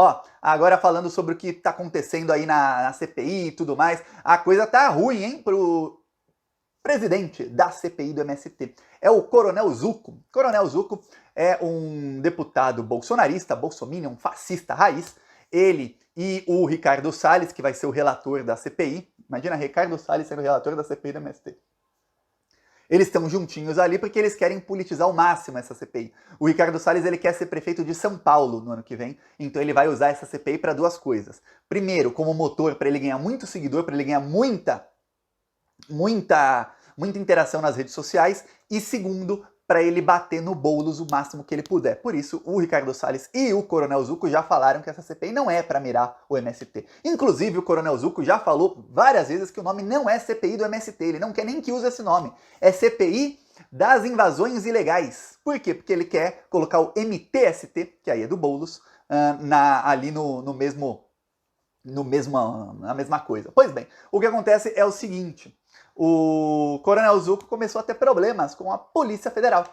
Ó, agora falando sobre o que tá acontecendo aí na CPI e tudo mais, a coisa tá ruim, hein, pro presidente da CPI do MST. É o Coronel Zucco. Coronel Zucco é um deputado bolsonarista, bolsominion, fascista raiz. Ele e o Ricardo Salles, que vai ser o relator da CPI. Imagina, Ricardo Salles sendo o relator da CPI do MST. Eles estão juntinhos ali porque eles querem politizar ao máximo essa CPI. O Ricardo Salles ele quer ser prefeito de São Paulo no ano que vem, então ele vai usar essa CPI para duas coisas. Primeiro, como motor para ele ganhar muito seguidor, para ele ganhar muita interação nas redes sociais, e segundo, para ele bater no Boulos o máximo que ele puder. Por isso, o Ricardo Salles e o Coronel Zucco já falaram que essa CPI não é para mirar o MST. Inclusive, o Coronel Zucco já falou várias vezes que o nome não é CPI do MST, ele não quer nem que use esse nome. É CPI das invasões ilegais. Por quê? Porque ele quer colocar o MTST, que aí é do Boulos, ali na mesma coisa. Pois bem, o que acontece é o seguinte: o Coronel Zucco começou a ter problemas com a Polícia Federal.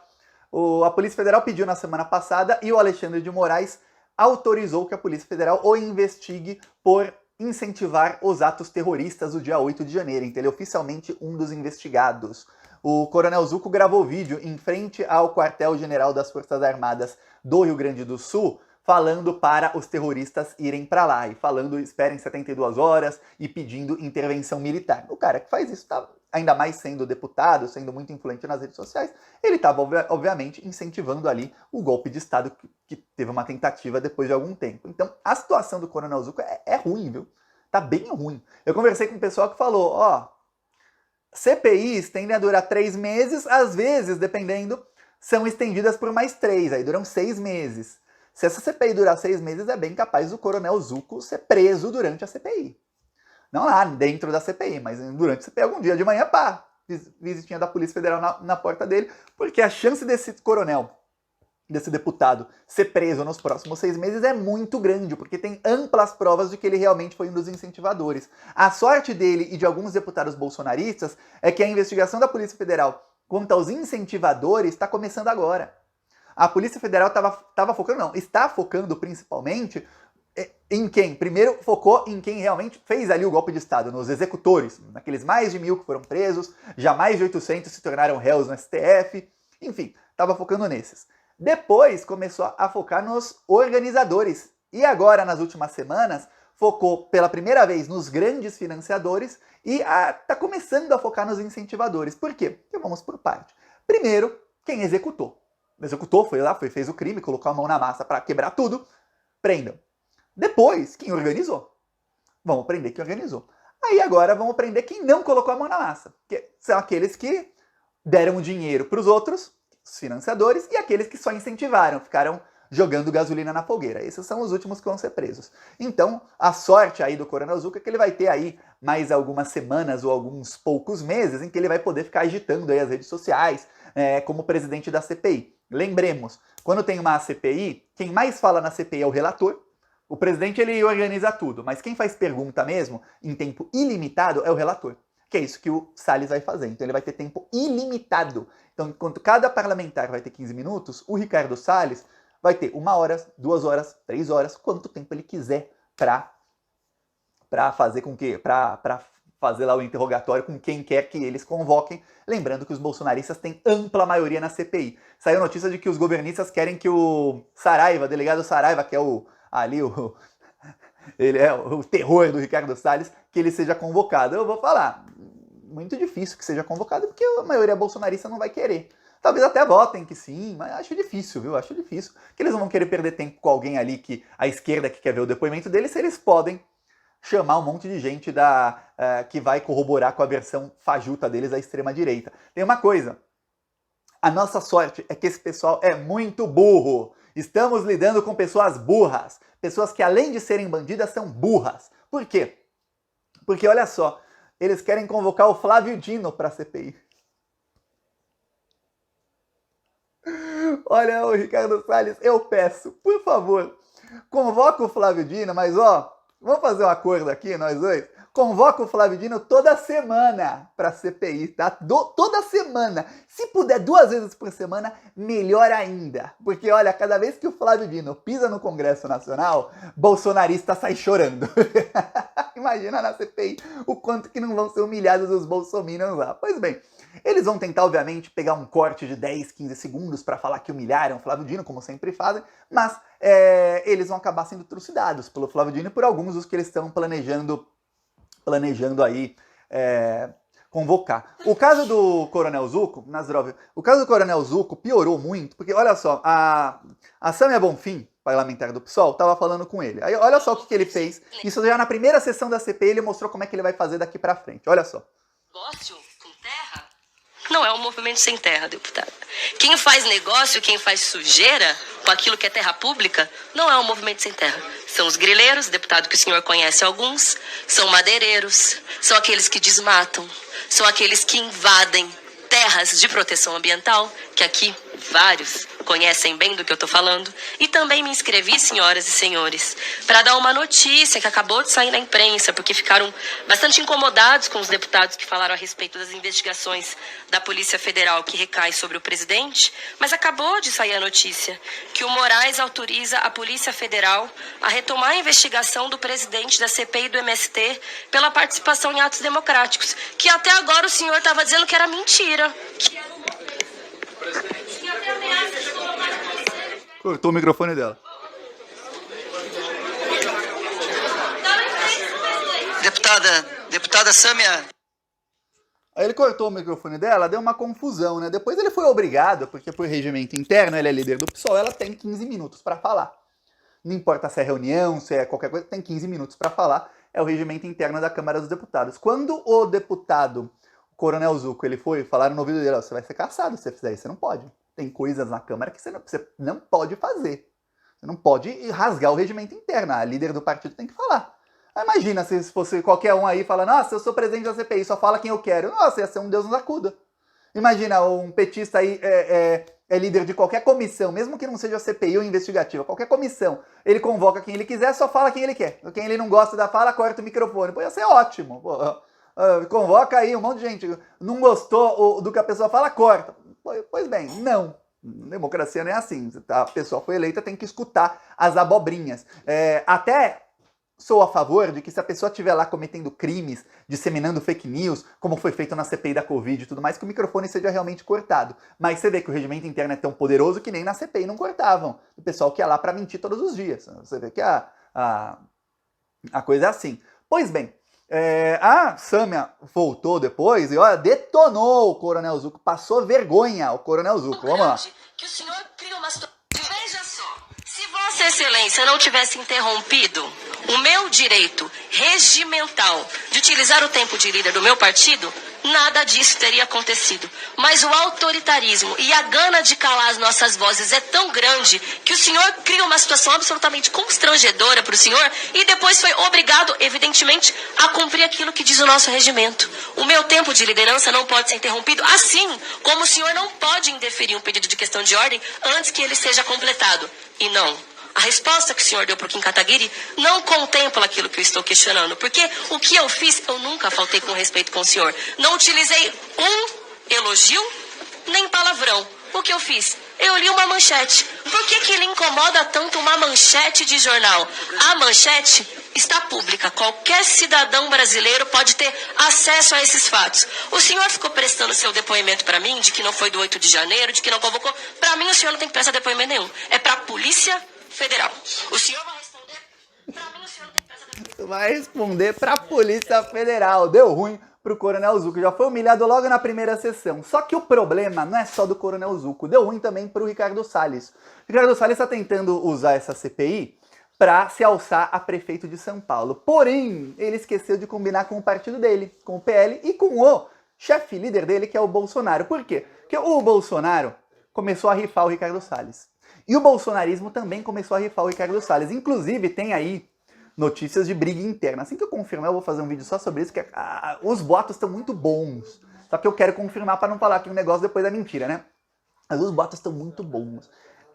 A Polícia Federal pediu na semana passada e o Alexandre de Moraes autorizou que a Polícia Federal o investigue por incentivar os atos terroristas do dia 8 de janeiro. Então ele é oficialmente um dos investigados. O Coronel Zucco gravou vídeo em frente ao quartel-general das Forças Armadas do Rio Grande do Sul, falando para os terroristas irem para lá, e falando, esperem 72 horas, e pedindo intervenção militar. O cara que faz isso, tá, ainda mais sendo deputado, sendo muito influente nas redes sociais, ele estava, obviamente, incentivando ali o golpe de Estado que teve uma tentativa depois de algum tempo. Então, a situação do Coronel Zucco é ruim, viu? Tá bem ruim. Eu conversei com um pessoal que falou, ó, CPIs tendem a durar 3 meses, às vezes, dependendo, são estendidas por mais 3, aí duram 6 meses. Se essa CPI durar 6 meses, é bem capaz do Coronel Zucco ser preso durante a CPI. Não lá dentro da CPI, mas durante a CPI, algum dia de manhã, pá, visitinha da Polícia Federal na porta dele, porque a chance desse coronel, desse deputado, ser preso nos próximos 6 meses é muito grande, porque tem amplas provas de que ele realmente foi um dos incentivadores. A sorte dele e de alguns deputados bolsonaristas é que a investigação da Polícia Federal quanto aos incentivadores está começando agora. A Polícia Federal está focando principalmente em quem? Primeiro focou em quem realmente fez ali o golpe de Estado, nos executores, naqueles mais de 1.000 que foram presos, já mais de 800 se tornaram réus no STF, enfim, estava focando nesses. Depois começou a focar nos organizadores, e agora, nas últimas semanas, focou pela primeira vez nos grandes financiadores e está começando a focar nos incentivadores. Por quê? Porque vamos por parte. Primeiro, quem executou. Foi lá, fez o crime, colocou a mão na massa para quebrar tudo, prendam. Depois, quem organizou. Vamos prender quem organizou. Aí agora vamos prender quem não colocou a mão na massa, que são aqueles que deram dinheiro para os outros, os financiadores, e aqueles que só incentivaram, ficaram jogando gasolina na fogueira. Esses são os últimos que vão ser presos. Então, a sorte aí do Coronel Zucco é que ele vai ter aí mais algumas semanas ou alguns poucos meses em que ele vai poder ficar agitando aí as redes sociais como presidente da CPI. Lembremos, quando tem uma CPI, quem mais fala na CPI é o relator. O presidente ele organiza tudo, mas quem faz pergunta mesmo, em tempo ilimitado, é o relator. Que é isso que o Salles vai fazer. Então ele vai ter tempo ilimitado. Então, enquanto cada parlamentar vai ter 15 minutos, o Ricardo Salles vai ter 1 hora, 2 horas, 3 horas, quanto tempo ele quiser para fazer com que... para fazer lá o interrogatório com quem quer que eles convoquem. Lembrando que os bolsonaristas têm ampla maioria na CPI. Saiu notícia de que os governistas querem que o Saraiva, delegado Saraiva, que é ele é o terror do Ricardo Salles, que ele seja convocado. Eu vou falar, muito difícil que seja convocado, porque a maioria bolsonarista não vai querer. Talvez até votem que sim, mas acho difícil, viu? Acho difícil. Que eles não vão querer perder tempo com alguém ali que a esquerda que quer ver o depoimento dele, se eles podem chamar um monte de gente que vai corroborar com a versão fajuta deles, a extrema-direita. Tem uma coisa, a nossa sorte é que esse pessoal é muito burro. Estamos lidando com pessoas burras, pessoas que além de serem bandidas são burras. Por quê? Porque olha só, eles querem convocar o Flávio Dino para a CPI. Olha, o Ricardo Salles, eu peço, por favor, convoca o Flávio Dino, mas ó, vamos fazer um acordo aqui, nós dois? convoca o Flávio Dino toda semana para CPI, tá? Toda semana. Se puder 2 vezes por semana, melhor ainda. Porque, olha, cada vez que o Flávio Dino pisa no Congresso Nacional, bolsonarista sai chorando. Imagina na CPI o quanto que não vão ser humilhados os bolsominions lá. Pois bem, eles vão tentar, obviamente, pegar um corte de 10, 15 segundos para falar que humilharam o Flávio Dino, como sempre fazem, mas eles vão acabar sendo trucidados pelo Flávio Dino e por alguns dos que eles estão planejando aí convocar. O caso do Coronel Zucco, o caso do Coronel Zucco piorou muito, porque olha só, a Sâmia Bonfim, parlamentar do PSOL, estava falando com ele. Aí olha só o que ele fez. Isso já na primeira sessão da CPI ele mostrou como é que ele vai fazer daqui pra frente. Olha só. Negócio com terra não é um movimento sem terra, deputado. Quem faz negócio, quem faz sujeira com aquilo que é terra pública, não é um movimento sem terra. São os grileiros, deputado, que o senhor conhece alguns, são madeireiros, são aqueles que desmatam, são aqueles que invadem terras de proteção ambiental, que aqui vários conhecem bem do que eu estou falando. E também me inscrevi, senhoras e senhores, para dar uma notícia que acabou de sair na imprensa, porque ficaram bastante incomodados com os deputados que falaram a respeito das investigações da Polícia Federal que recai sobre o presidente, mas acabou de sair a notícia que o Moraes autoriza a Polícia Federal a retomar a investigação do presidente da CPI do MST pela participação em atos democráticos, que até agora o senhor estava dizendo que era mentira. Cortou o microfone dela. Deputada Sâmia. Aí ele cortou o microfone dela, deu uma confusão, né? Depois ele foi obrigado, porque por regimento interno, ele é líder do PSOL, ela tem 15 minutos para falar. Não importa se é reunião, se é qualquer coisa, tem 15 minutos para falar. É o regimento interno da Câmara dos Deputados. Quando o deputado, o Coronel Zucco, ele foi, falaram no ouvido dele, ó, você vai ser caçado se você fizer isso, você não pode. Tem coisas na Câmara que você não pode fazer. Você não pode rasgar o regimento interno. A líder do partido tem que falar. Aí imagina se fosse qualquer um aí falando, nossa, eu sou presidente da CPI, só fala quem eu quero. Nossa, ia ser um Deus nos acuda. Imagina um petista aí é líder de qualquer comissão, mesmo que não seja CPI ou investigativa, qualquer comissão. Ele convoca quem ele quiser, só fala quem ele quer. Quem ele não gosta da fala, corta o microfone. Pô, ia ser ótimo. Pô, convoca aí um monte de gente. Não gostou do que a pessoa fala, corta. Pois bem, não. Democracia não é assim. A pessoa foi eleita, tem que escutar as abobrinhas. Até sou a favor de que se a pessoa estiver lá cometendo crimes, disseminando fake news, como foi feito na CPI da Covid e tudo mais, que o microfone seja realmente cortado. Mas você vê que o regimento interno é tão poderoso que nem na CPI não cortavam. O pessoal que ia lá para mentir todos os dias. Você vê que a coisa é assim. Pois bem, a Sâmia voltou depois e olha, detonou o Coronel Zucco, passou vergonha o Coronel Zucco. Vamos lá. Que o senhor cria uma situação. Veja só, se Vossa Excelência não tivesse interrompido o meu direito regimental de utilizar o tempo de líder do meu partido, nada disso teria acontecido. Mas o autoritarismo e a gana de calar as nossas vozes é tão grande que o senhor cria uma situação absolutamente constrangedora para o senhor e depois foi obrigado, evidentemente, a cumprir aquilo que diz o nosso regimento. O meu tempo de liderança não pode ser interrompido, assim como o senhor não pode indeferir um pedido de questão de ordem antes que ele seja completado. E não. A resposta que o senhor deu para o Kim Kataguiri não contempla aquilo que eu estou questionando, porque o que eu fiz, eu nunca faltei com respeito com o senhor. Não utilizei um elogio, nem palavrão. O que eu fiz? Eu li uma manchete. Por que lhe incomoda tanto uma manchete de jornal? A manchete está pública. Qualquer cidadão brasileiro pode ter acesso a esses fatos. O senhor ficou prestando seu depoimento para mim, de que não foi do 8 de janeiro, de que não convocou. Para mim, o senhor não tem que prestar depoimento nenhum. É para a Polícia Federal. O senhor vai responder? Para mim, o senhor não tem que prestar depoimento. Vai responder para a Polícia Federal. Deu ruim pro Coronel Zucco, já foi humilhado logo na primeira sessão. Só que o problema não é só do Coronel Zucco, deu ruim também pro Ricardo Salles. O Ricardo Salles está tentando usar essa CPI para se alçar a prefeito de São Paulo. Porém, ele esqueceu de combinar com o partido dele, com o PL e com o chefe líder dele, que é o Bolsonaro. Por quê? Porque o Bolsonaro começou a rifar o Ricardo Salles. E o bolsonarismo também começou a rifar o Ricardo Salles. Inclusive, tem aí notícias de briga interna. Assim que eu confirmar, eu vou fazer um vídeo só sobre isso, que os boatos estão muito bons. Só que eu quero confirmar para não falar que o negócio depois é mentira, né? Mas os boatos estão muito bons.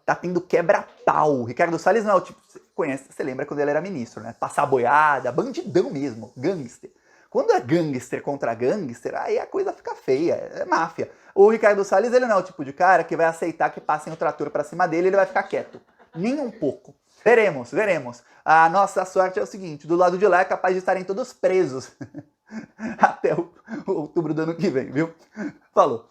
Tá tendo quebra-pau. O Ricardo Salles não é o tipo... Você conhece, você lembra quando ele era ministro, né? Passar boiada, bandidão mesmo, gangster. Quando é gangster contra gangster, aí a coisa fica feia, é máfia. O Ricardo Salles, ele não é o tipo de cara que vai aceitar que passem o trator pra cima dele e ele vai ficar quieto. Nem um pouco. Veremos, veremos. A nossa sorte é o seguinte, do lado de lá é capaz de estarem todos presos até o outubro do ano que vem, viu? Falou.